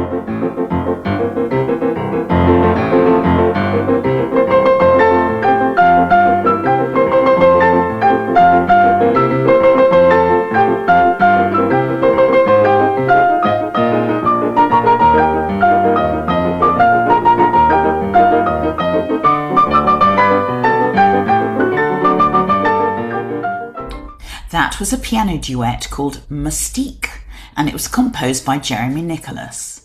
That was a piano duet called Mystique, and it was composed by Jeremy Nicholas.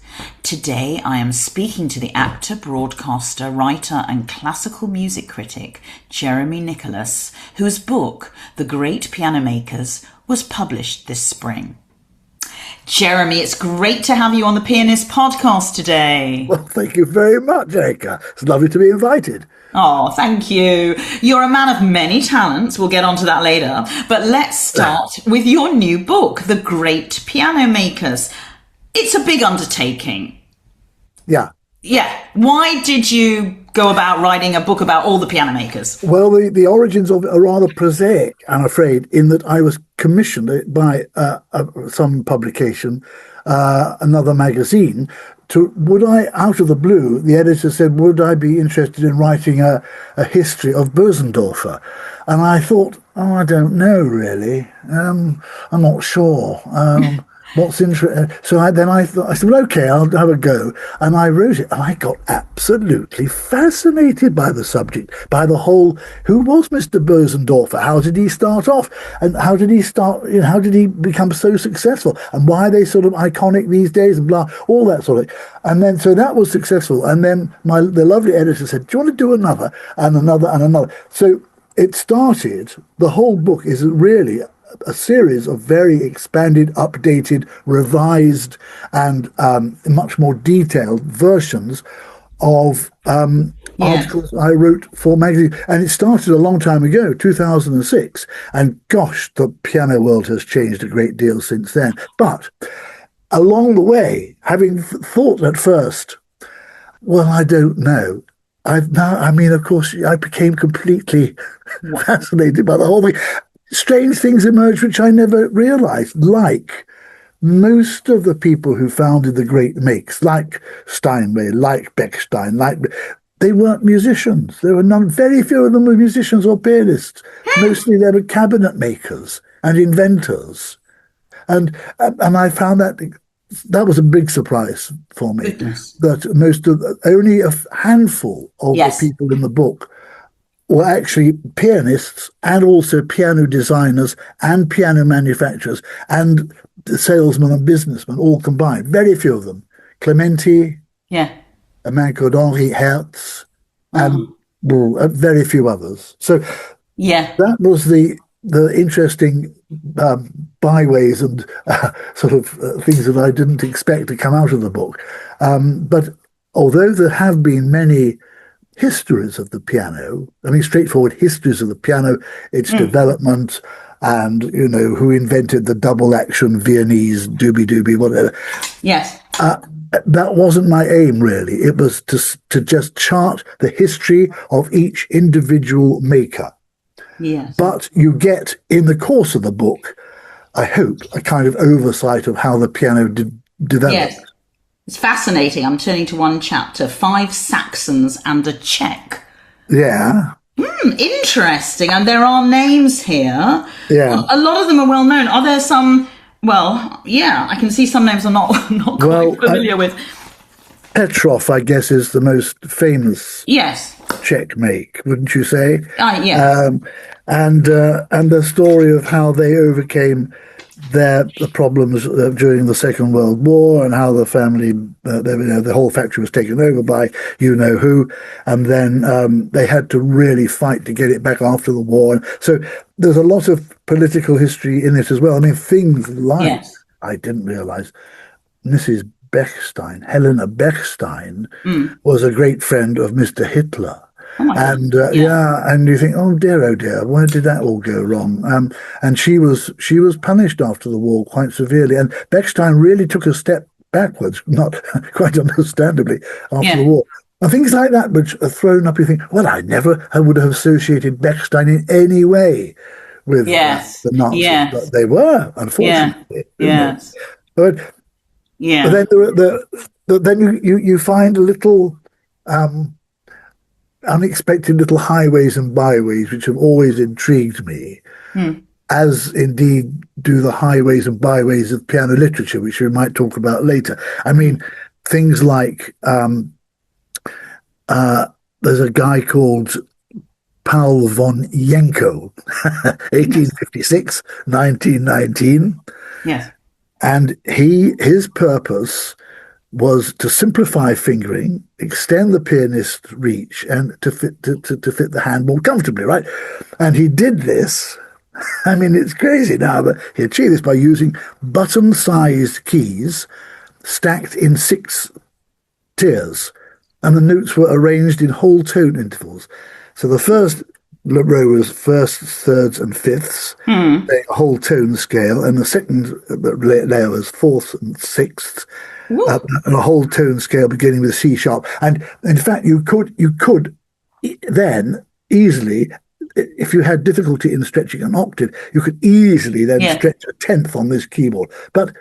Today I am speaking to the actor, broadcaster, writer and classical music critic Jeremy Nicholas, whose book, The Great Piano Makers, was published this spring. Jeremy, it's great to have you on the Pianist podcast today. Well, thank you very much, Erica. It's lovely to be invited. Oh, thank you. You're a man of many talents. We'll get onto that later. But let's start with your new book, The Great Piano Makers. It's a big undertaking. Yeah. Yeah. Why did you go about writing a book about all the piano makers? Well, the origins of it are rather prosaic, I'm afraid, in that I was commissioned by some publication, another magazine, out of the blue, the editor said, would I be interested in writing a history of Bösendorfer? And I thought, I don't know, really. I'm not sure. What's interesting? So I said, well, okay, I'll have a go. And I wrote it, and I got absolutely fascinated by the subject, by the whole, who was Mr. Bösendorfer? How did he start off? And how did he become so successful? And why are they sort of iconic these days? And blah, all that sort of thing. And then, so that was successful. And then the lovely editor said, do you want to do another? And another, and another. So it started, the whole book is really a series of very expanded, updated, revised, and much more detailed versions of articles I wrote for magazines. And it started a long time ago, 2006. And gosh, the piano world has changed a great deal since then. But along the way, having thought at first, well, I don't know. Of course, I became completely fascinated by the whole thing. Strange things emerged which I never realized, like most of the people who founded the great makes, like Steinway, like Bechstein, they weren't musicians. There were very few of them were musicians or pianists. Mostly they were cabinet makers and inventors. And I found that was a big surprise for me. Goodness. That only a handful of the people in the book were actually pianists and also piano designers and piano manufacturers and salesmen and businessmen all combined. Very few of them. Clementi, a man called Henri Hertz, and very few others. So that was the interesting byways and things that I didn't expect to come out of the book. But although there have been many histories of the piano, straightforward histories of the piano, its development, and, who invented the double action Viennese doobie-doobie, whatever. Yes. That wasn't my aim, really. It was to just chart the history of each individual maker. Yes. But you get, in the course of the book, I hope, a kind of oversight of how the piano developed. Yes. It's fascinating. I'm turning to one chapter, 5 Saxons and a Czech. Yeah. Interesting. And there are names here. Yeah. A lot of them are well known. Are there some, I can see some names I'm not quite familiar with. Petrov, I guess, is the most famous Czech make, wouldn't you say? Yes. And the story of how they overcame the problems during the Second World War, and how the family, the whole factory was taken over by who, and then they had to really fight to get it back after the war. So there's a lot of political history in it as well. Things like, I didn't realize, Mrs. Bechstein, Helena Bechstein, was a great friend of Mr. Hitler. And and you think, oh dear, where did that all go wrong? And she was punished after the war quite severely. And Bechstein really took a step backwards, not quite understandably, after the war. And things like that which are thrown up. You think, well, I would have associated Bechstein in any way with the Nazis, but they were, unfortunately. Yes. But then but then you find little um, unexpected little highways and byways which have always intrigued me, Hmm. as indeed do the highways and byways of piano literature, which we might talk about later. I mean, things like uh, there's a guy called Paul von Jenko, Yes. 1856, 1919. Yes. And his purpose was to simplify fingering, extend the pianist's reach, and to fit the hand more comfortably, right? And he did this. I mean, it's crazy now, but he achieved this by using button-sized keys stacked in 6 tiers, and the notes were arranged in whole tone intervals. So the first row was firsts, thirds, and fifths, Hmm. a whole tone scale, and the second layer was fourths and sixths, Woo. and a whole tone scale beginning with C sharp. And in fact, you could then easily, if you had difficulty in stretching an octave, you could easily then Yeah. stretch a tenth on this keyboard. But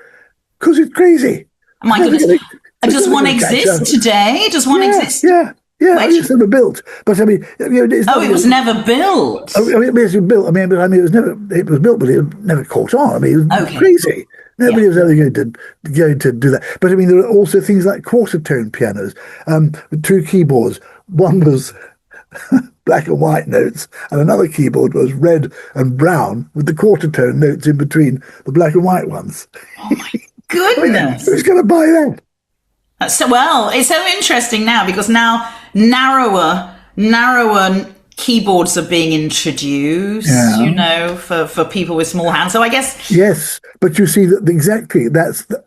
because it's crazy. My goodness. Does one exist today? Does one exist? Yeah. Where It's never built, but I mean, it's Oh, it was never built. I mean, it was built. I mean, it was never. It was built, but it never caught on. I mean, it was Okay. crazy. Nobody was ever going to do that. But I mean, there are also things like quarter tone pianos, with 2 keyboards. One was black and white notes, and another keyboard was red and brown with the quarter tone notes in between the black and white ones. Oh my goodness. Who's going to buy that? So, well, it's so interesting now because now narrower keyboards are being introduced, for people with small hands. So I guess... Yes, but you see that exactly,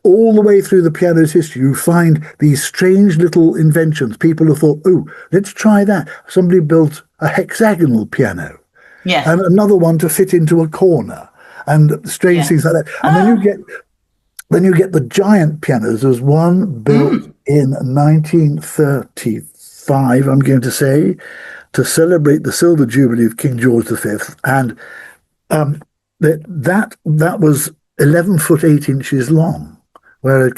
all the way through the piano's history, you find these strange little inventions. People have thought, oh, let's try that. Somebody built a hexagonal piano. Yes. And another one to fit into a corner, and strange things like that. And then you get the giant pianos. There was one built in 1935, I'm going to say, to celebrate the silver jubilee of King George V, and that was 11 foot 8 inches long, where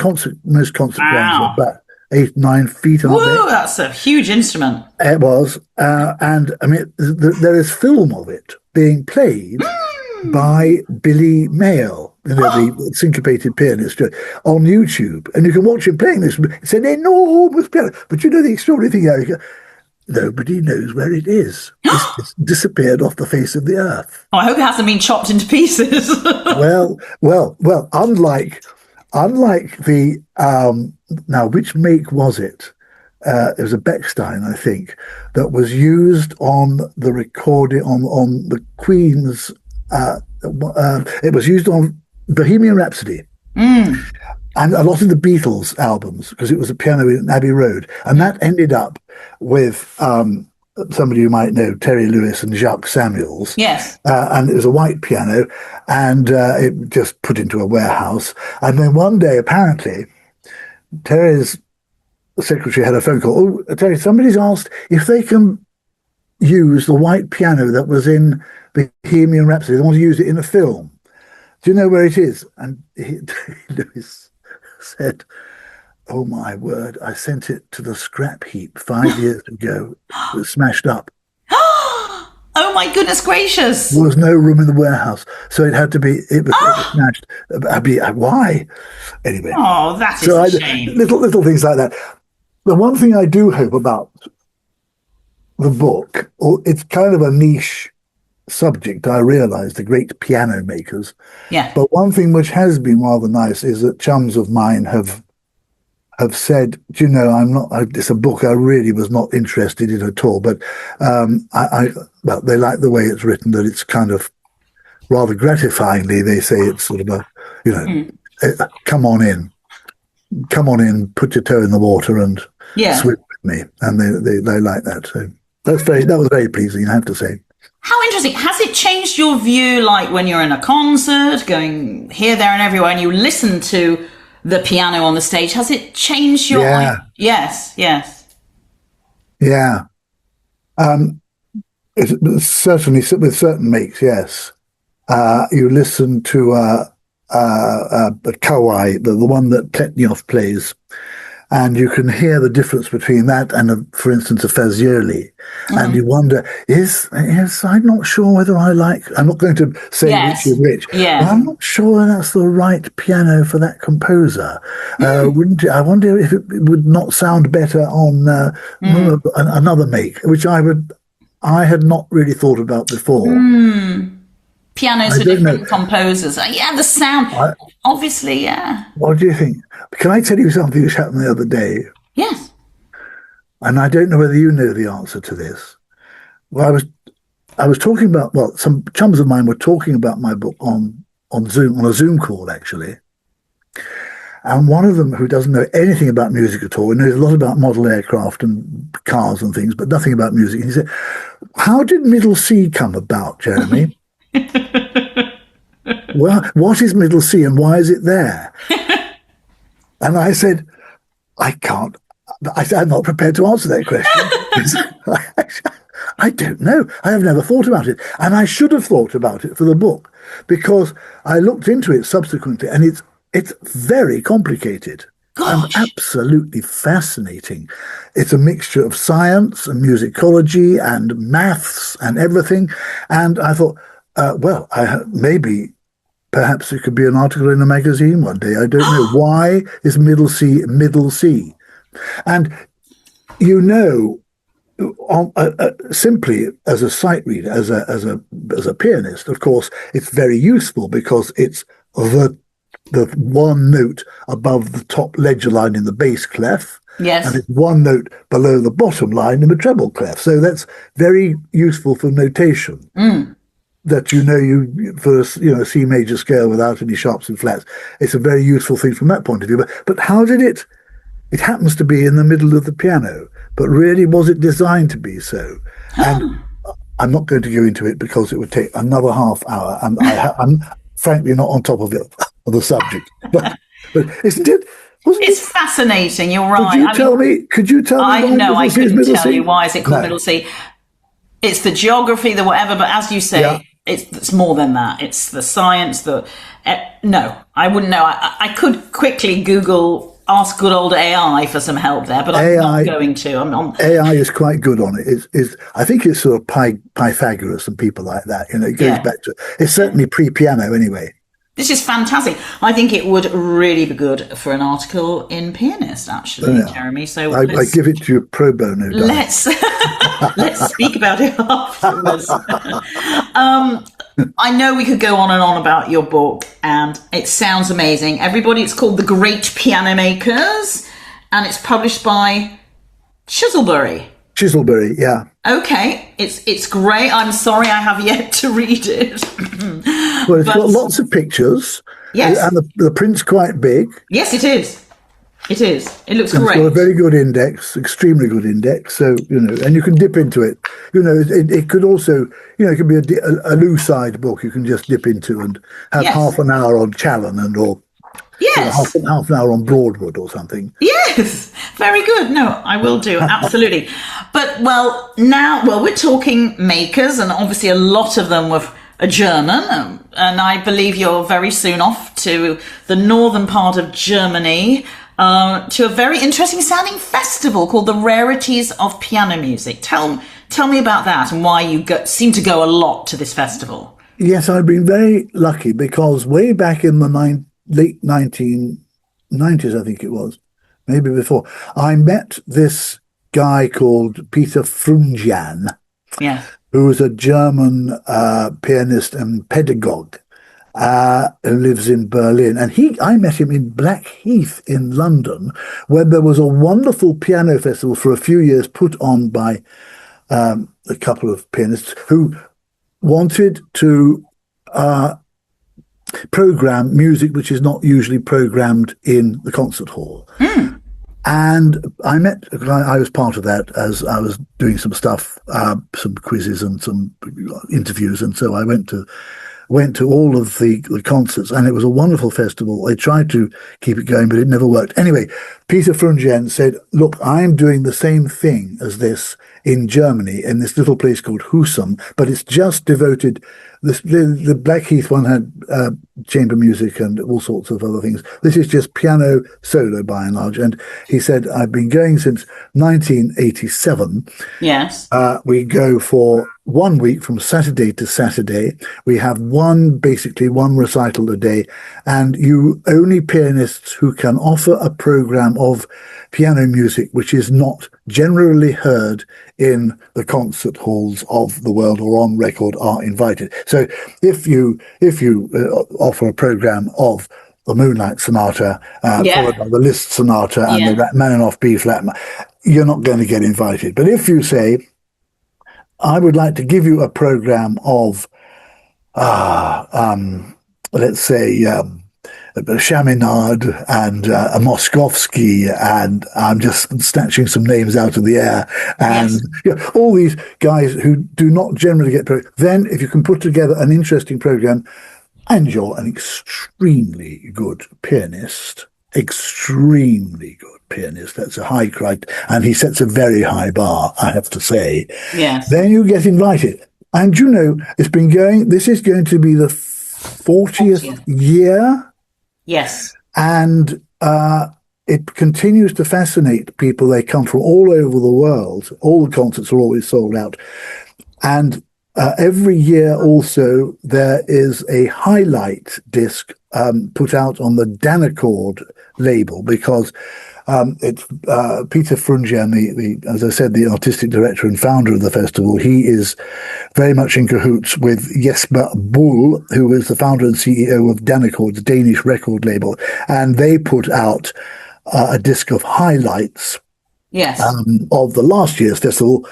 most concert pianos are about 8-9 feet. Whoa, that's a huge instrument. It was, and I mean, there is film of it being played by Billy Mayle, the syncopated pianist, on YouTube, and you can watch him playing this. It's an enormous piano, but you know the extraordinary thing, Erica, nobody knows where it is. It's disappeared off the face of the earth. Oh, I hope it hasn't been chopped into pieces. Well. Unlike the now, which make was it? It was a Bechstein, I think, that was used on the recording on the Queen's. It was used on Bohemian Rhapsody. And a lot of the Beatles albums, because it was a piano in Abbey Road. And that ended up with somebody you might know, Terry Lewis and Jacques Samuels. Yes. And it was a white piano, and it just put into a warehouse. And then one day, apparently, Terry's secretary had a phone call. Oh, Terry, somebody's asked if they can use the white piano that was in Bohemian Rhapsody. They want to use it in a film. Do you know where it is? And Lewis said, oh my word, I sent it to the scrap heap 5 years ago. It was smashed up. Oh my goodness gracious. There was no room in the warehouse. So it was smashed. Why? Anyway. Oh, that is a shame. Little things like that. The one thing I do hope about the book, it's kind of a niche subject, I realise, the great piano makers. Yeah. But one thing which has been rather nice is that chums of mine have said, do you know, it's a book I really was not interested in at all, but well, they like the way it's written, that it's kind of rather gratifyingly, they say it's sort of come on in, put your toe in the water and swim with me. And they like that. So that was very pleasing, I have to say. How interesting. Has it changed your view, like when you're in a concert, going here, there and everywhere, and you listen to the piano on the stage? Has it changed your... Yes. Yeah. It's certainly, with certain makes, yes. You listen to Kawai, the one that Pletnyov plays, And you can hear the difference between that and, for instance, a Fazioli. And you wonder, I'm not sure whether I'm not going to say which is which, but I'm not sure that's the right piano for that composer. I wonder if it would not sound better on another make, which I had not really thought about before. Pianos for different composers. The sound, obviously, What do you think? Can I tell you something which happened the other day? Yes. And I don't know whether you know the answer to this. Well, I was talking about, some chums of mine were talking about my book on Zoom, on a Zoom call, actually. And one of them, who doesn't know anything about music at all, knows a lot about model aircraft and cars and things, but nothing about music. He said, "How did middle C come about, Jeremy?" Well, what is middle C and why is it there? And I said, I'm not prepared to answer that question. I don't know. I have never thought about it. And I should have thought about it for the book, because I looked into it subsequently, and it's very complicated. And absolutely fascinating. It's a mixture of science and musicology and maths and everything. And I thought, perhaps it could be an article in a magazine one day. I don't know. Why is middle C middle C? And simply as a sight reader, as a pianist, of course, it's very useful because it's the one note above the top ledger line in the bass clef. Yes. And it's one note below the bottom line in the treble clef. So that's very useful for notation. That you for a C major scale without any sharps and flats, it's a very useful thing from that point of view. But how did it happens to be in the middle of the piano, but really was it designed to be so? And I'm not going to go into it because it would take another half hour, and I'm frankly not on top of it, of the subject. But isn't it? It's fascinating. You're right. Could you tell me? I know. I couldn't tell you why is it called middle C. It's the geography, the whatever. But as you say, it's more than that. It's the science. No, I wouldn't know. I could quickly ask good old AI for some help there, but I'm not going to. AI is quite good on it. I think it's sort of Pythagoras and people like that. It goes back to. It's certainly pre-piano anyway. This is fantastic. I think it would really be good for an article in Pianist, actually, Jeremy. So I give it to you pro bono. Let's speak about it afterwards. I know we could go on and on about your book, and it sounds amazing. Everybody, it's called The Great Piano Makers, and it's published by Chiselbury, yeah. Okay, it's great. I'm sorry I have yet to read it. Well, it's got lots of pictures. Yes. And the print's quite big. Yes, it is. It is. It looks great. It's got a very good index, extremely good index. So, and you can dip into it. It could also, it could be a loose-side book you can just dip into and have half an hour on Challen or half an hour on Broadwood or something. Yes, very good. No, I will do, absolutely. But, we're talking makers, and obviously a lot of them were German, and I believe you're very soon off to the northern part of Germany to a very interesting sounding festival called the Rarities of Piano Music. Tell me about that and why you seem to go a lot to this festival. Yes, I've been very lucky because way back in the late 1990s, I think it was, maybe before, I met this guy called Peter Frungian, who was a German pianist and pedagogue who lives in Berlin. And I met him in Blackheath in London, where there was a wonderful piano festival for a few years put on by a couple of pianists who wanted to program music which is not usually programmed in the concert hall. And I was part of that as I was doing some stuff, some quizzes and some interviews. And so I went to went to all of the concerts, and it was a wonderful festival. They tried to keep it going, but it never worked. Anyway, Peter Frungen said, look, I'm doing the same thing as this in Germany, in this little place called Husum, but it's just devoted. The Blackheath one had chamber music and all sorts of other things. This is just piano solo by and large. And he said, I've been going since 1987. Yes. We go for 1 week from Saturday to Saturday. We have basically one recital a day. And you only pianists who can offer a program of piano music which is not generally heard in the concert halls of the world or on record are invited. So if you offer a program of the Moonlight Sonata, followed by the Liszt Sonata and the Rachmaninoff B flat, you're not going to get invited. But if you say, I would like to give you a program of, let's say, Chaminade and a Moskovsky, and I'm just snatching some names out of the air, and all these guys who do not generally get then if you can put together an interesting program, and you're an extremely good pianist, that's a high criteria, and he sets a very high bar, I have to say. Yes. Then you get invited. And you know, this is going to be the 40th year. Yes. And it continues to fascinate people. They come from all over the world. All the concerts are always sold out. And every year also there is a highlight disc put out on the Danicord label, because it's Peter Frungen, as I said, the artistic director and founder of the festival. He is very much in cahoots with Jesper Bull, who is the founder and CEO of Danicord, the Danish record label, and they put out a disc of highlights of the last year's festival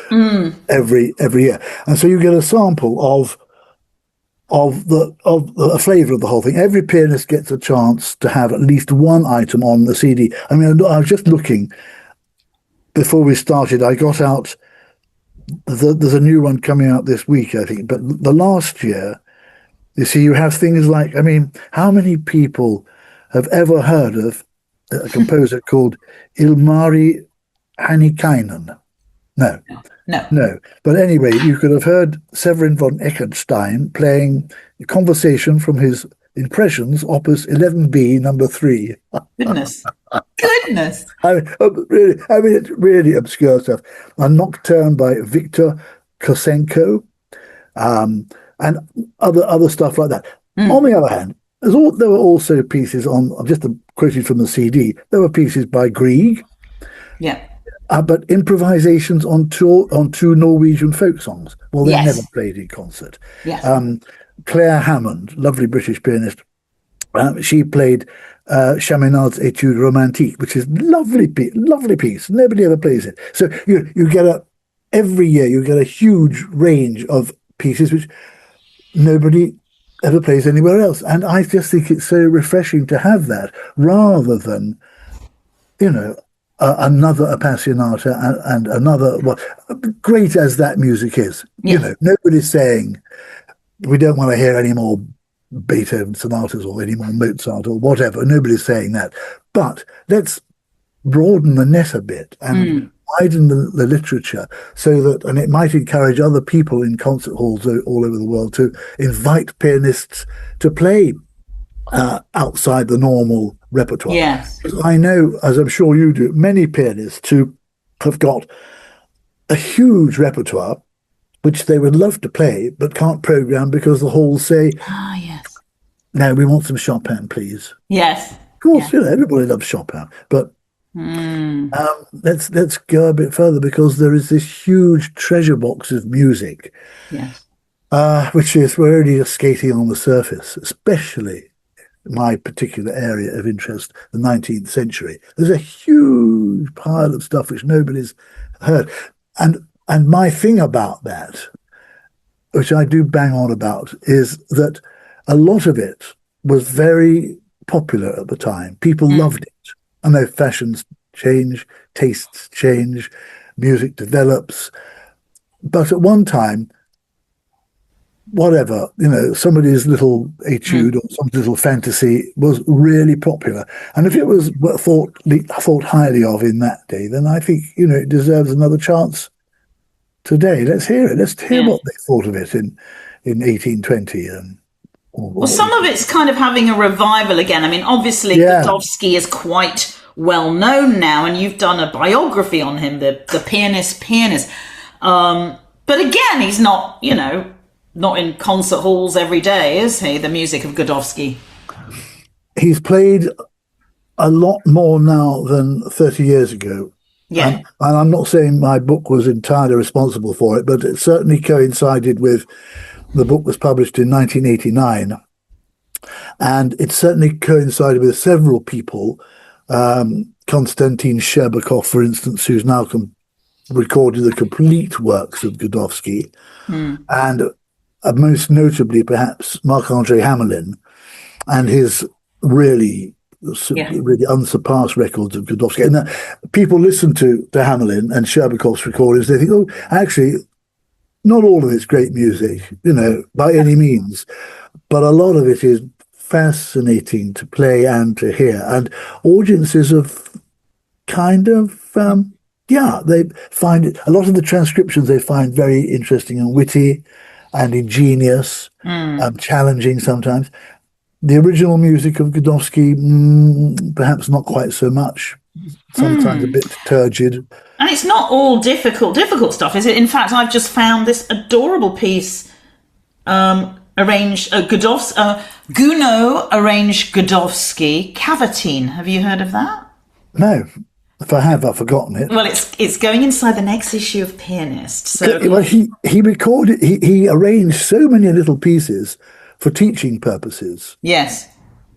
every year, and so you get a sample of a flavour of the whole thing. Every pianist gets a chance to have at least one item on the CD. I mean, I was just looking before we started. I got out. There's a new one coming out this week, I think. But the last year, you see, you have things like, I mean, how many people have ever heard of a composer called Ilmari Hanikainen? No. But anyway, you could have heard Severin von Eckenstein playing a conversation from his Impressions, Opus 11B, number 3. Goodness. I mean, it's really obscure stuff. A Nocturne by Viktor Kosenko, and other stuff like that. On the other hand, there were also pieces on, I'm just quoting from the CD, there were pieces by Grieg. Yeah. But improvisations on two Norwegian folk songs. Well, they're never played in concert. Yes. Claire Hammond, lovely British pianist, she played Chaminade's Etude Romantique, which is lovely piece. Nobody ever plays it. So you get every year you get a huge range of pieces which nobody ever plays anywhere else. And I just think it's so refreshing to have that, rather than, you know, another Appassionata and another, well, great as that music is. You know, nobody's saying we don't want to hear any more Beethoven sonatas or any more Mozart or whatever. Nobody's saying that. But let's broaden the net a bit and widen the literature, so that, and it might encourage other people in concert halls all over the world to invite pianists to play outside the normal repertoire. Yes. I know, as I'm sure you do, many pianists who have got a huge repertoire which they would love to play but can't program because the halls say, no, we want some Chopin, please. Yes. Of course, you know, everybody loves Chopin, but let's go a bit further, because there is this huge treasure box of music, which is, we're only just skating on the surface, especially my particular area of interest, the 19th century. There's a huge pile of stuff which nobody's heard. And my thing about that, which I do bang on about, is that a lot of it was very popular at the time. People loved it. I know fashions change, tastes change, music develops. But at one time, whatever, somebody's little etude or some little fantasy was really popular. And if it was thought highly of in that day, then I think, it deserves another chance today. Let's hear it. Let's hear what they thought of it in 1820. Well, some of it's kind of having a revival again. I mean, obviously, Godowsky is quite well known now, and you've done a biography on him, the pianist. But again, he's not, not in concert halls every day, is he? The music of Godowsky. He's played a lot more now than 30 years ago. Yeah. And I'm not saying my book was entirely responsible for it, but it certainly coincided with the book was published in 1989. And it certainly coincided with several people. Konstantin Sherbakov, for instance, who's now recorded the complete works of Godowsky. And most notably, perhaps, Marc-André Hamelin and his really unsurpassed records of Godowsky. And people listen to Hamelin and Sherbakov's recordings, they think, oh, actually, not all of it's great music, by any means, but a lot of it is fascinating to play and to hear. And audiences of kind of, they find it, a lot of the transcriptions they find very interesting and witty and ingenious, challenging sometimes. The original music of Godowsky, perhaps not quite so much, sometimes a bit turgid. And it's not all difficult stuff, is it? In fact, I've just found this adorable piece arranged, Gounod arranged Godowsky, Cavatine. Have you heard of that? No. If I have, I've forgotten it. Well, it's going inside the next issue of Pianist. So, well, he recorded, he arranged so many little pieces for teaching purposes. Yes.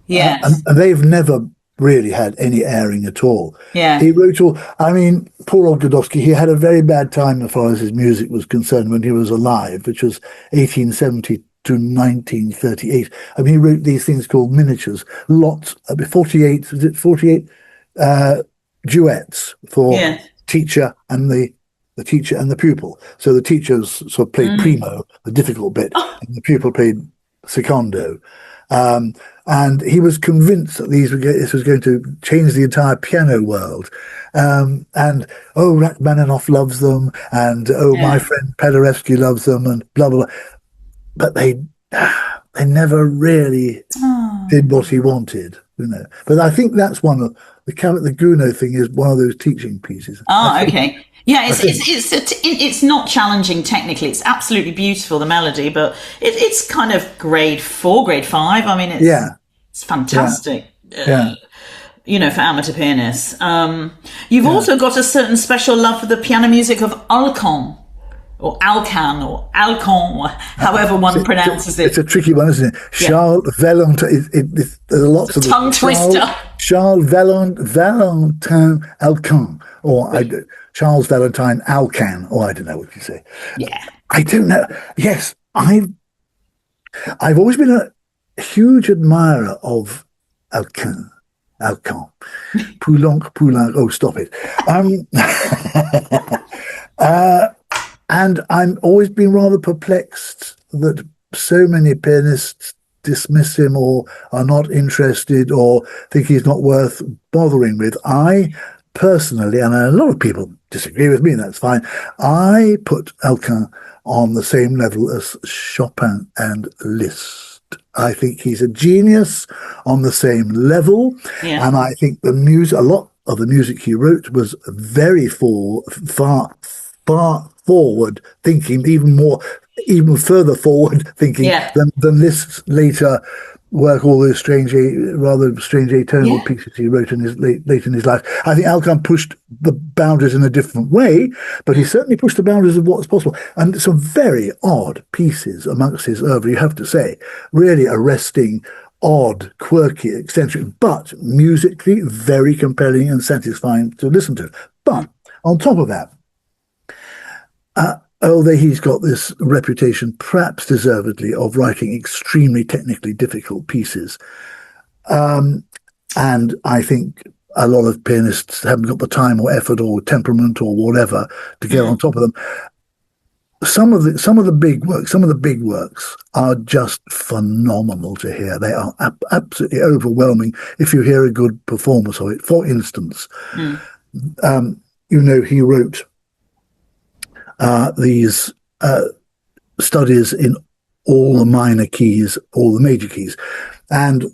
And they've never really had any airing at all. Yeah. He wrote poor old Godowsky, he had a very bad time as far as his music was concerned when he was alive, which was 1870 to 1938. He wrote these things called miniatures, 48 duets for teacher and the teacher and the pupil. So the teachers sort of played primo, the difficult bit, and the pupil played secondo. And he was convinced that this was going to change the entire piano world. Rachmaninoff loves them, and my friend Paderewski loves them, and blah blah blah. But they never really did what he wanted, But I think that's one of the Gounod thing is one of those teaching pieces. Okay. Yeah, it's not challenging technically. It's absolutely beautiful, the melody, but it's kind of grade 4, grade 5. It's fantastic. Yeah. For amateur pianists. You've also got a certain special love for the piano music of Alkan. Or Alkan, or Alkan, or however one pronounces it. It's a tricky one, isn't it? Charles-Valentin, there's lots of tongue twister. Charles-Valentin Alkan, or Charles-Valentin Alkan, or I don't know what you say. Yeah. I don't know. Yes, I've always been a huge admirer of Alkan. Poulenc. Oh, stop it. And I'm always been rather perplexed that so many pianists dismiss him or are not interested or think he's not worth bothering with. I personally, and a lot of people disagree with me, and that's fine, I put Alkan on the same level as Chopin and Liszt. I think he's a genius on the same level, and I think a lot of the music he wrote was very far forward thinking, even further forward thinking than Liszt's later work, all those rather strange atonal pieces he wrote late in his life. I think Alkan pushed the boundaries in a different way, but he certainly pushed the boundaries of what's possible. And some very odd pieces amongst his oeuvre, you have to say, really arresting, odd, quirky, eccentric, but musically very compelling and satisfying to listen to. But on top of that, although he's got this reputation, perhaps deservedly, of writing extremely technically difficult pieces, and I think a lot of pianists haven't got the time or effort or temperament or whatever to get on top of them. some of the big works are just phenomenal to hear. They are absolutely overwhelming if you hear a good performance of it. For instance, he wrote these studies in all the minor keys, all the major keys, and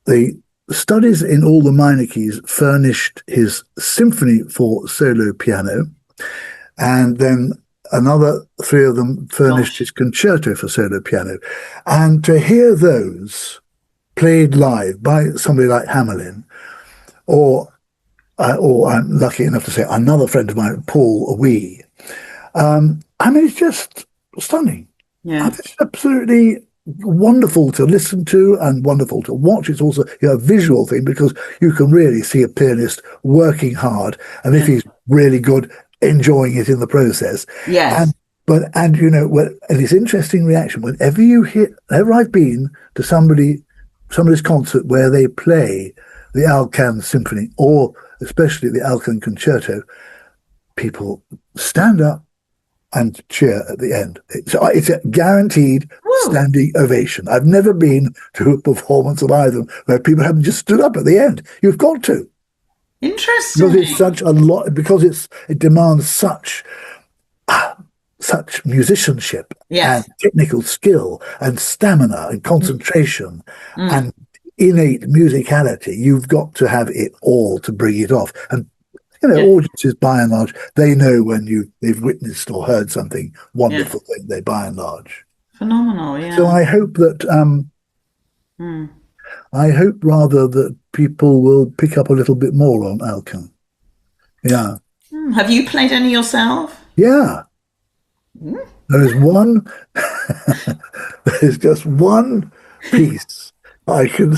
the studies in all the minor keys furnished his symphony for solo piano, and then another three of them furnished his concerto for solo piano. And to hear those played live by somebody like Hamelin, or I'm lucky enough to say another friend of mine, Paul Wee, it's just stunning. Yeah. It's absolutely wonderful to listen to and wonderful to watch. It's also a visual thing because you can really see a pianist working hard, and if he's really good, enjoying it in the process. Yes. And it's interesting reaction whenever I've been to somebody's concert where they play the Alkan symphony, or especially the Alkan concerto, people stand up and cheer at the end. It's a guaranteed standing ovation. I've never been to a performance of either where people haven't just stood up at the end. You've got to. Interesting. Because it's such a lot. Because it demands such musicianship and technical skill and stamina and concentration and innate musicality. You've got to have it all to bring it off. And audiences, by and large, they know when they've witnessed or heard something wonderful. They by and large phenomenal. Yeah. So I hope that I hope rather that people will pick up a little bit more on Alkan. Yeah. Have you played any yourself? Yeah. There's one. There's just one piece I can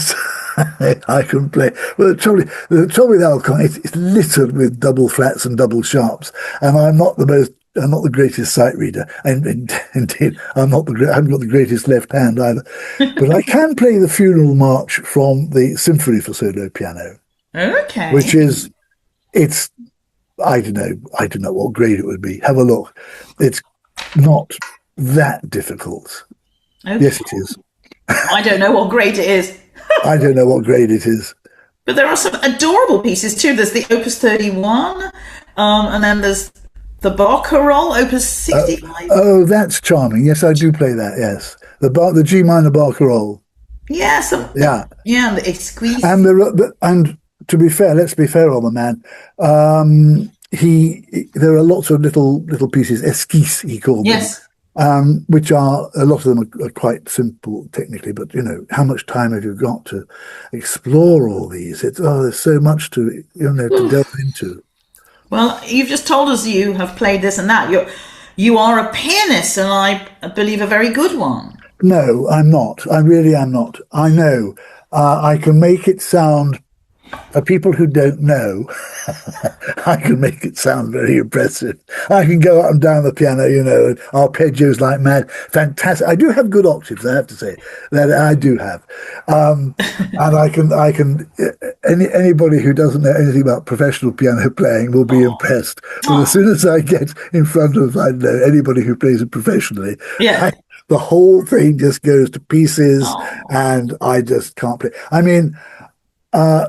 play. Well, the trouble with Alkan, it's littered with double flats and double sharps, and I'm not the greatest sight reader, and indeed I haven't got the greatest left hand either. But I can play the Funeral March from the Symphony for Solo Piano. Okay. Which is, I don't know what grade it would be. Have a look. It's not that difficult. Okay. Yes, it is. I don't know what grade it is. I don't know what grade it is. But there are some adorable pieces too. There's the Opus 31, and then there's the Barcarolle, Opus 65. Oh, that's charming. Yes, I do play that. Yes, the G minor Barcarolle. Yes. Yeah. Yeah, and the Exquisite. And to be fair, let's be fair on the man. There are lots of little pieces, esquisses he called them. Yes. Which are, a lot of them are quite simple technically, but how much time have you got to explore all these? There's so much to to delve into. Well, you've just told us you have played this and that. You are a pianist, and I believe a very good one. No, I'm not. I really am not. I know. I can make it sound. For people who don't know, I can make it sound very impressive. I can go up and down the piano, and arpeggios like mad. Fantastic. I do have good octaves, I have to say. That I do have. And I can. Anybody who doesn't know anything about professional piano playing will be impressed. But as soon as I get in front of, I don't know, anybody who plays it professionally, the whole thing just goes to pieces, and I just can't play. I mean,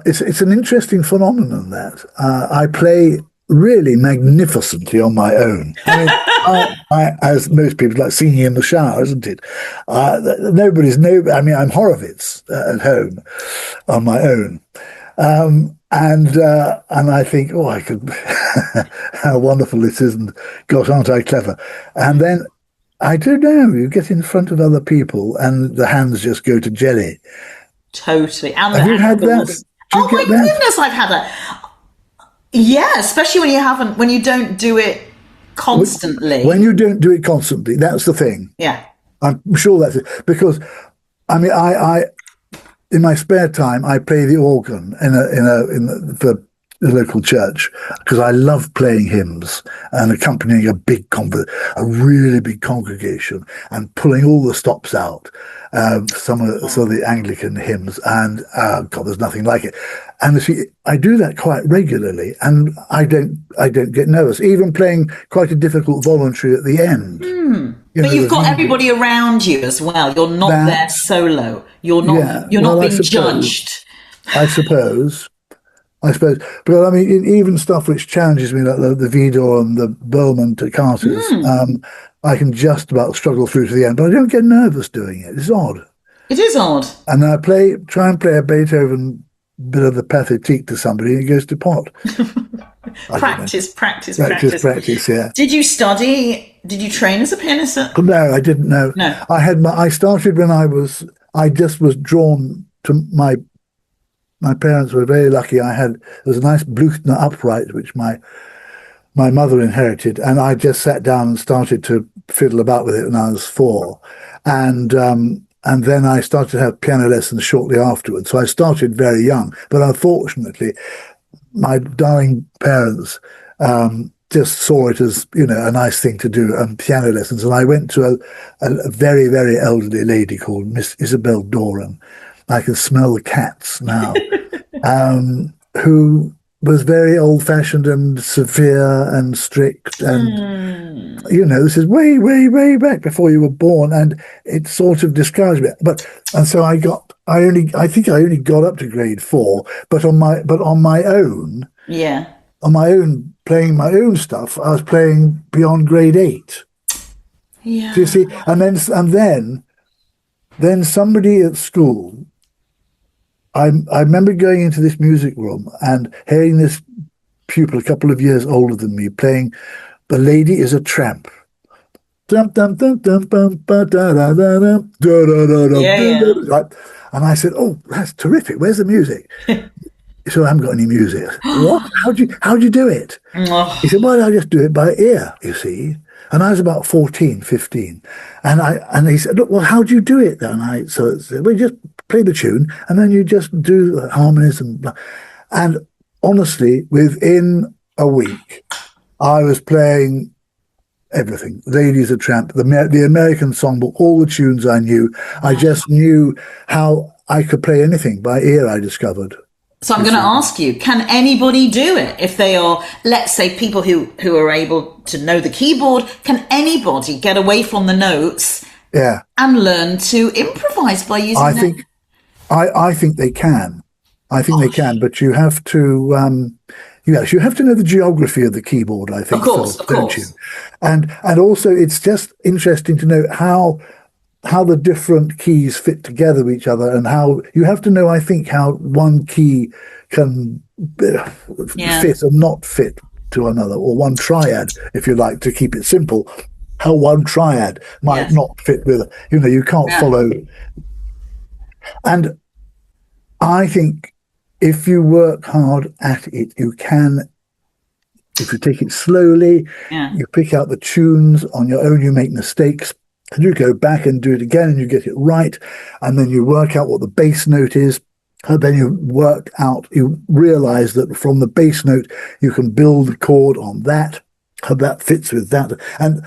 it's an interesting phenomenon that I play really magnificently on my own. I mean, I, as most people, like singing in the shower, isn't it? I mean, I'm Horowitz at home on my own, and I think, I could, how wonderful this is, and gosh, aren't I clever? And then I don't know. You get in front of other people, and the hands just go to jelly. Totally. And have you had that? Oh my goodness, I've had that. Yeah, especially when you don't do it constantly. When you don't do it constantly, that's the thing. Yeah. I'm sure that's it. Because, I mean, I in my spare time, I play the organ for the local church because I love playing hymns and accompanying a really big congregation and pulling all the stops out. Some of the Anglican hymns, and God, there's nothing like it. And you see, I do that quite regularly, and I don't get nervous, even playing quite a difficult voluntary at the end. But you've got everybody around you as well. You're not there solo. You're not. You're not being judged. I suppose. But I mean, even stuff which challenges me, like the Vidor and the Bellman toccatas, I can just about struggle through to the end, but I don't get nervous doing it. It's odd. It is odd. And I try and play a Beethoven bit of the Pathétique to somebody, and it goes to pot. Practice. Yeah. Did you study? Did you train as a pianist? No, I didn't know. No. I started when I just was drawn to my parents were very lucky. There was a nice Blüchner upright, which my mother inherited, and I just sat down and started to fiddle about with it when I was 4. And then I started to have piano lessons shortly afterwards. So I started very young, but unfortunately, my darling parents just saw it as, a nice thing to do, piano lessons. And I went to a very, very elderly lady called Miss Isabel Doran. I can smell the cats now, who was very old-fashioned and severe and strict. And, this is way, way, way back before you were born. And it sort of discouraged me. And so I think I only got up to grade 4, but on my own. Yeah. On my own, playing my own stuff, I was playing beyond grade 8. Yeah. Do you see? And then somebody at school, I remember going into this music room and hearing this pupil a couple of years older than me playing "The Lady is a Tramp." Dum, dum, dum, dum, bum, ba, da, da, da, da, da, da, da, da, Yeah. Right? And I said, "Oh, that's terrific. Where's the music?" He said, "I haven't got any music." What? How'd you do it? He said, "Well, I just do it by ear, you see." And I was about 14, 15. And he said, "Look, well, how do you do it then?" So I said, "Well, you just play the tune, and then you just do the harmonies and blah." And honestly, within a week, I was playing everything. Ladies a Tramp, the American Songbook, all the tunes I knew. I just knew how I could play anything by ear, I discovered. So I'm going to ask you, can anybody do it? If they are, let's say, people who are able to know the keyboard, can anybody get away from the notes and learn to improvise by using I think they can. They can, but you have to you have to know the geography of the keyboard, I think. Of course. Don't you? And also it's just interesting to know how the different keys fit together with each other, and how you have to know, I think, how one key can fit and not fit to another, or one triad, if you like, to keep it simple, how one triad might not fit with, you can't follow. And I think if you work hard at it, you can. If you take it slowly, you pick out the tunes on your own, you make mistakes, and you go back and do it again and you get it right. And then you work out what the bass note is. And then you realize that from the bass note, you can build a chord on that, how that fits with that. And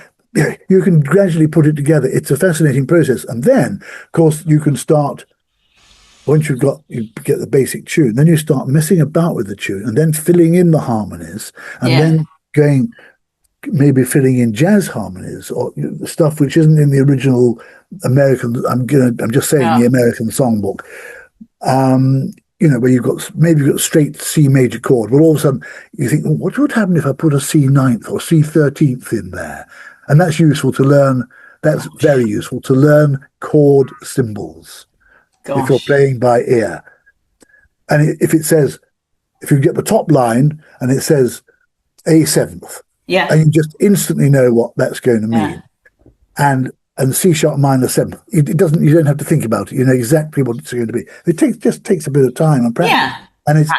you can gradually put it together. It's a fascinating process. And then, of course, you can start, once you get the basic tune, then you start messing about with the tune and then filling in the harmonies, and then maybe filling in jazz harmonies or stuff which isn't in the original American. I'm just saying the American songbook. Where you've got straight C major chord. Well, all of a sudden you think, well, what would happen if I put a C 9th or C 13th in there? And that's useful to learn. That's very useful to learn chord symbols if you're playing by ear. And if you get the top line and it says A 7th, and you just instantly know what that's going to mean. And C sharp minor 7th, it doesn't. You don't have to think about it. You know exactly what it's going to be. It takes a bit of time and practice. Yeah. And it's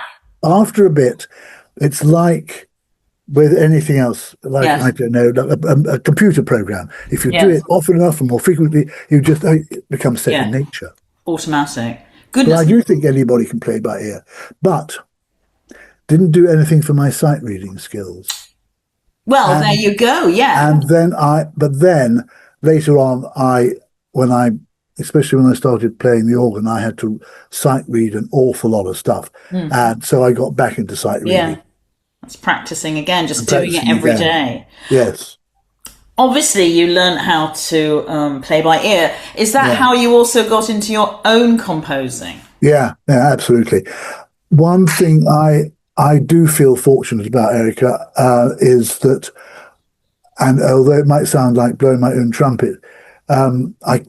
after a bit, it's like with anything else, I don't know, a computer program. If you do it often enough and more frequently, it becomes second nature. Automatic. Goodness. But I do think anybody can play by ear, but didn't do anything for my sight reading skills. Well, there you go. Yeah. And then later on, especially when I started playing the organ, I had to sight read an awful lot of stuff. And so I got back into sight reading. Yeah. That's practicing again, just doing it every day. Yes. Obviously, you learn how to play by ear. Is that how you also got into your own composing? Yeah, absolutely. One thing I do feel fortunate about, Erica, is that, and although it might sound like blowing my own trumpet, I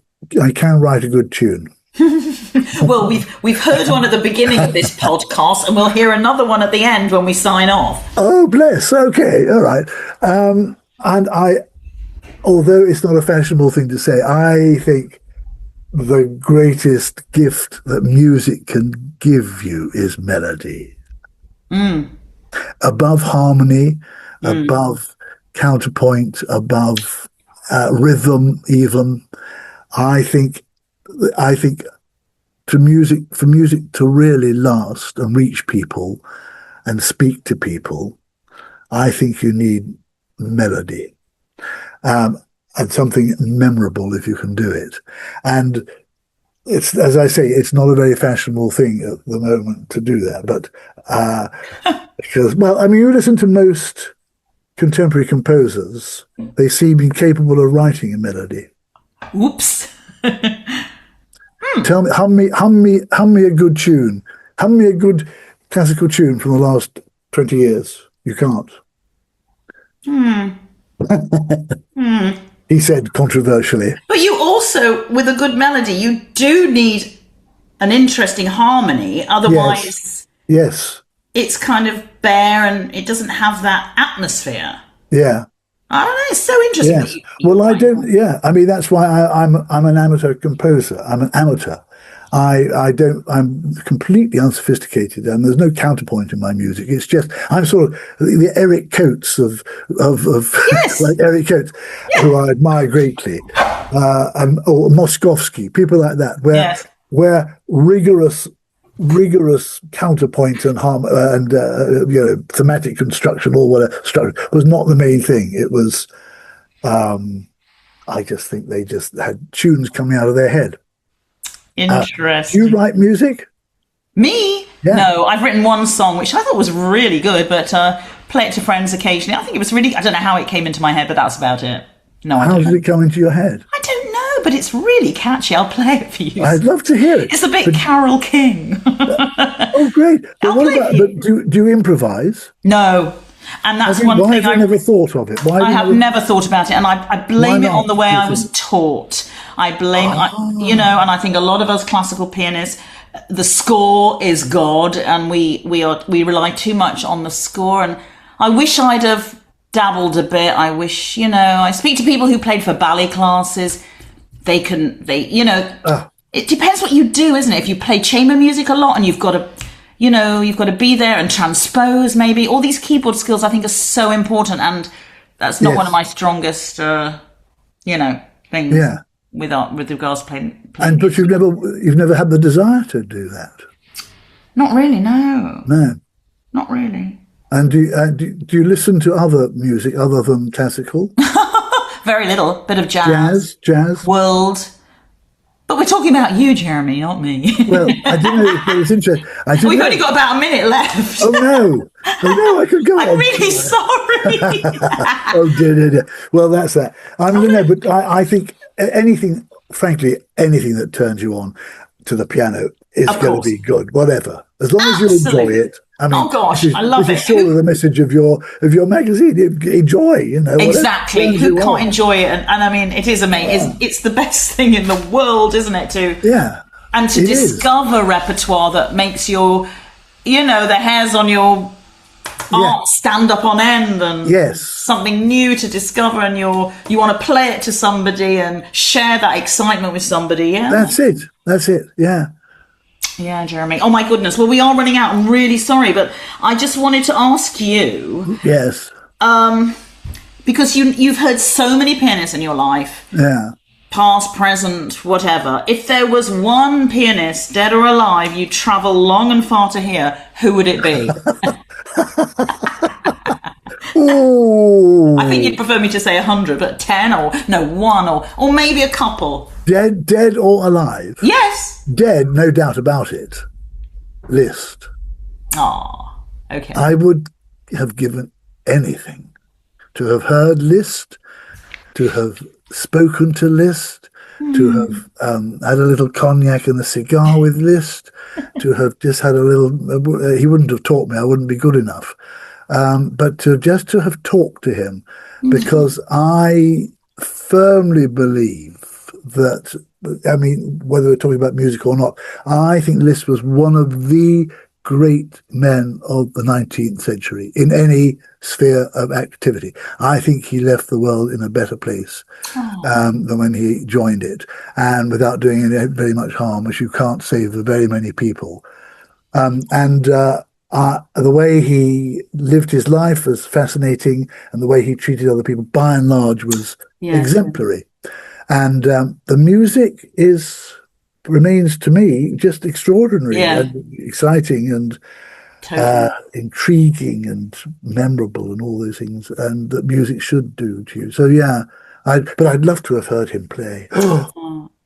can write a good tune. Well, we've heard one at the beginning of this podcast, and we'll hear another one at the end when we sign off. Oh, bless. Okay, all right. And although it's not a fashionable thing to say, I think the greatest gift that music can give you is melody. Above harmony, above counterpoint, above rhythm, even. I think for music to really last and reach people and speak to people, I think you need melody. And something memorable if you can do it. And it's, as I say, it's not a very fashionable thing at the moment to do that. But because, well, I mean, you listen to most contemporary composers, they seem incapable of writing a melody. Whoops. Tell me, hum me a good tune. Hum me a good classical tune from the last 20 years. You can't. He said controversially. But you also, with a good melody, you do need an interesting harmony. Otherwise, yes, it's kind of bare and it doesn't have that atmosphere. Yeah. I don't know. It's so interesting. Yes. Well, I don't. Yeah. I mean, that's why I'm an amateur composer. I'm an amateur. I'm completely unsophisticated, and there's no counterpoint in my music. It's just I'm sort of the Eric Coates of yes. like Eric Coates, who I admire greatly, or Moskovsky, people like that, where rigorous counterpoint and thematic construction or whatever structure was not the main thing. It was, I just think they just had tunes coming out of their head. Interesting. Do you write music? Me? Yeah. No, I've written one song which I thought was really good, but play it to friends occasionally. I think it was really, I don't know how it came into my head, but that's about it. No, I don't know. How did it come into your head? I don't know, but it's really catchy. I'll play it for you. I'd love to hear it. It's a bit Carole King. Oh, great. But do you improvise? No. And that's one thing Why have you never thought of it? I have never thought about it, and I blame it on the way I was taught. I blame, and I think a lot of us classical pianists, the score is God, and we rely too much on the score. And I wish I'd have dabbled a bit. I wish, I speak to people who played for ballet classes. It depends what you do, isn't it? If you play chamber music a lot and you've got to be there and transpose, maybe all these keyboard skills I think are so important, and that's not one of my strongest, things. Yeah. With regards to playing. But you've never had the desire to do that. Not really, no. No. Not really. And do you listen to other music other than classical? Very little. Bit of jazz. Jazz. World. But we're talking about you, Jeremy, not me. Well, I didn't know it was interesting. We've only got about a minute left. Oh, no. I could go on. I'm really sorry. Oh, dear. Well, that's that. But I think anything that turns you on to the piano is going to be good, whatever. As long as you enjoy it. I mean, oh gosh, I love it. This is surely the message of your magazine. Enjoy, Exactly. Who can't enjoy it? And I mean, it is amazing. It's the best thing in the world, isn't it? And to discover repertoire that makes your, the hairs on your arm stand up on end, and something new to discover, and you want to play it to somebody and share that excitement with somebody. Yeah, that's it. Yeah. Yeah, Jeremy. Oh my goodness. Well, we are running out. I'm really sorry, but I just wanted to ask you. Yes. Because you've heard so many pianists in your life. Yeah. Past, present, whatever. If there was one pianist, dead or alive, you'd travel long and far to hear, who would it be? I think Ooh, you'd prefer me to say 100, but 10 or no, one or maybe a couple. dead or alive? Yes. Dead, no doubt about it. Liszt. Ah, okay. I would have given anything to have heard Liszt, to have spoken to Liszt, to have had a little cognac and a cigar with Liszt, to have just had a little. He wouldn't have taught me; I wouldn't be good enough. But to have talked to him, because I firmly believe that. I mean, whether we're talking about music or not, I think Liszt was one of the great men of the 19th century in any sphere of activity. I think he left the world in a better place than when he joined it, and without doing any very much harm, which you can't say for very many people. And the way he lived his life was fascinating, and the way he treated other people, by and large, was Yes. exemplary. And the music remains to me just extraordinary Yeah. and exciting and Totally. intriguing and memorable and all those things, and that music should do to you. So yeah, but I'd love to have heard him play.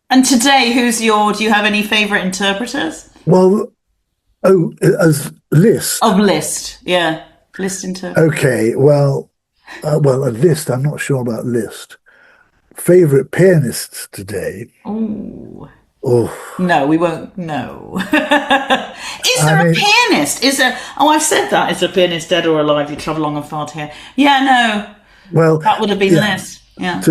And today, do you have any favorite interpreters? Well, as Liszt. Of Liszt, yeah. Liszt interpreter. Okay, well, a Liszt. I'm not sure about Liszt. Favorite pianists today? Ooh. Oh, No, we won't. No. Is there a pianist? Is there? Oh, I've said that. Is a pianist dead or alive? You travel long and far to hear. Yeah, no. well, That would have been Liszt. Yeah.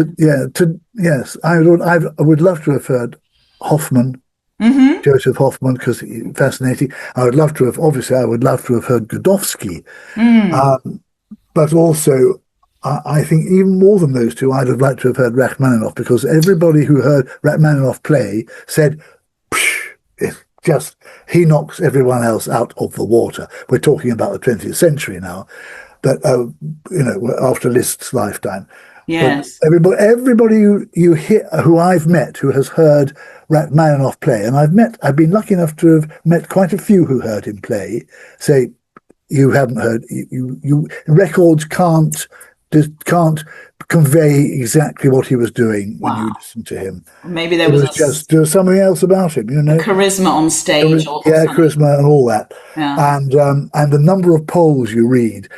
Yes, I would love to have heard Hoffman, Joseph Hoffman, because fascinating. I would love to have, obviously, I would love to have heard Godowski, but also, I think even more than those two, I'd have liked to have heard Rachmaninoff, because everybody who heard Rachmaninoff play said, he knocks everyone else out of the water. We're talking about the 20th century now, but after Liszt's lifetime. Yes. But everybody you hear, who I've met, who has heard Rachmaninoff play, and I've been lucky enough to have met quite a few who heard him play, say, you haven't heard, you records can't convey exactly what he was doing when you listen to him. Maybe there was something else about him, charisma on stage. Charisma and all that. Yeah. And the number of polls you read.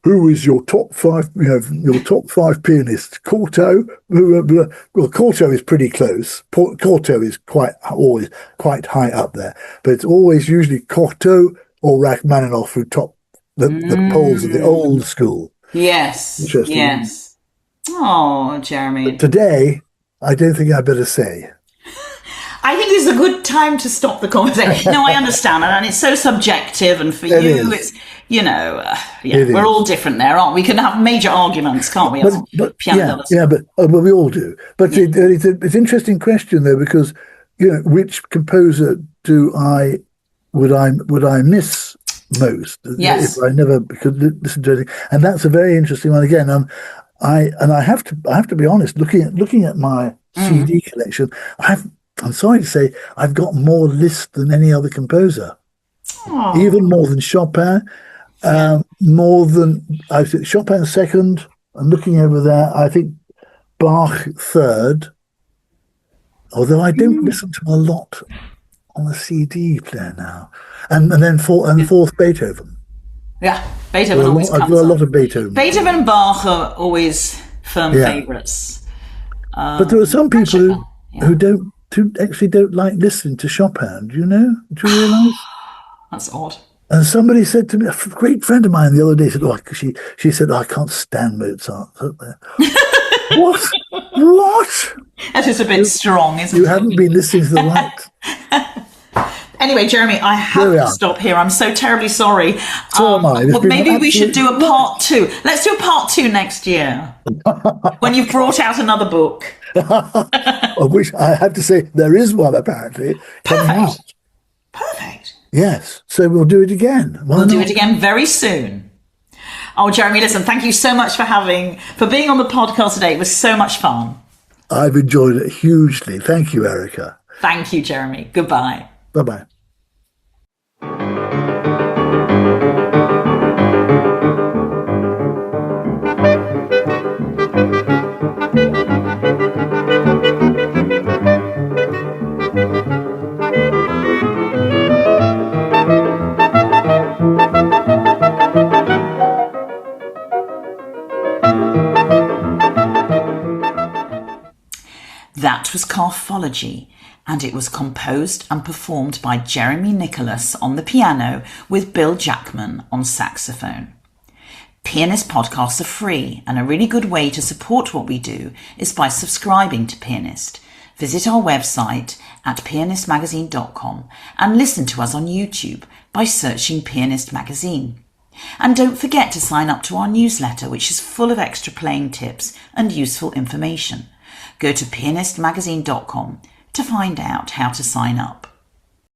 Who is your top five? Your top five pianists. Cortot. Well, Cortot is pretty close. Cortot is always quite high up there, but it's always usually Cortot or Rachmaninoff who top the polls of the old school. Yes. Interesting. Yes. Oh, Jeremy. But today, I don't think I better say. I think this is a good time to stop the conversation. No, I understand, and it's so subjective, and for you, it's we're all different there, aren't we? We can have major arguments, can't we? But we all do. But it's an interesting question though, because which composer would I miss most? Yes. If I never could listen to anything, and that's a very interesting one again. I have to be honest. Looking at my CD collection, I'm sorry to say, I've got more Liszt than any other composer. Aww. Even more than Chopin, more than I think Chopin second. And looking over there, I think Bach third. Although I don't listen to a lot on the CD player now, and then fourth Beethoven. Yeah, Beethoven always comes. I've got a lot of Beethoven. Beethoven and Bach are always firm favourites. But there are some people who actually don't like listening to Chopin. Do you know? Do you realise? That's odd. And somebody said to me, a great friend of mine the other day said, she said, I can't stand Mozart. What? That is a bit strong, isn't it? You haven't been listening to the right. Anyway, Jeremy, I have to stop here. I'm so terribly sorry. So am I. But maybe we should do a part two. Let's do a part two next year when you've brought out another book. Of which I have to say there is one apparently coming out. Perfect. Yes. So we'll do it again. We'll do it again very soon. Oh, Jeremy, listen, thank you so much for being on the podcast today. It was so much fun. I've enjoyed it hugely. Thank you, Erica. Thank you, Jeremy. Goodbye. Bye-bye. That was Carphology, and it was composed and performed by Jeremy Nicholas on the piano with Bill Jackman on saxophone. Pianist podcasts are free, and a really good way to support what we do is by subscribing to Pianist. Visit our website at pianistmagazine.com and listen to us on YouTube by searching Pianist Magazine. And don't forget to sign up to our newsletter, which is full of extra playing tips and useful information. Go to pianistmagazine.com to find out how to sign up.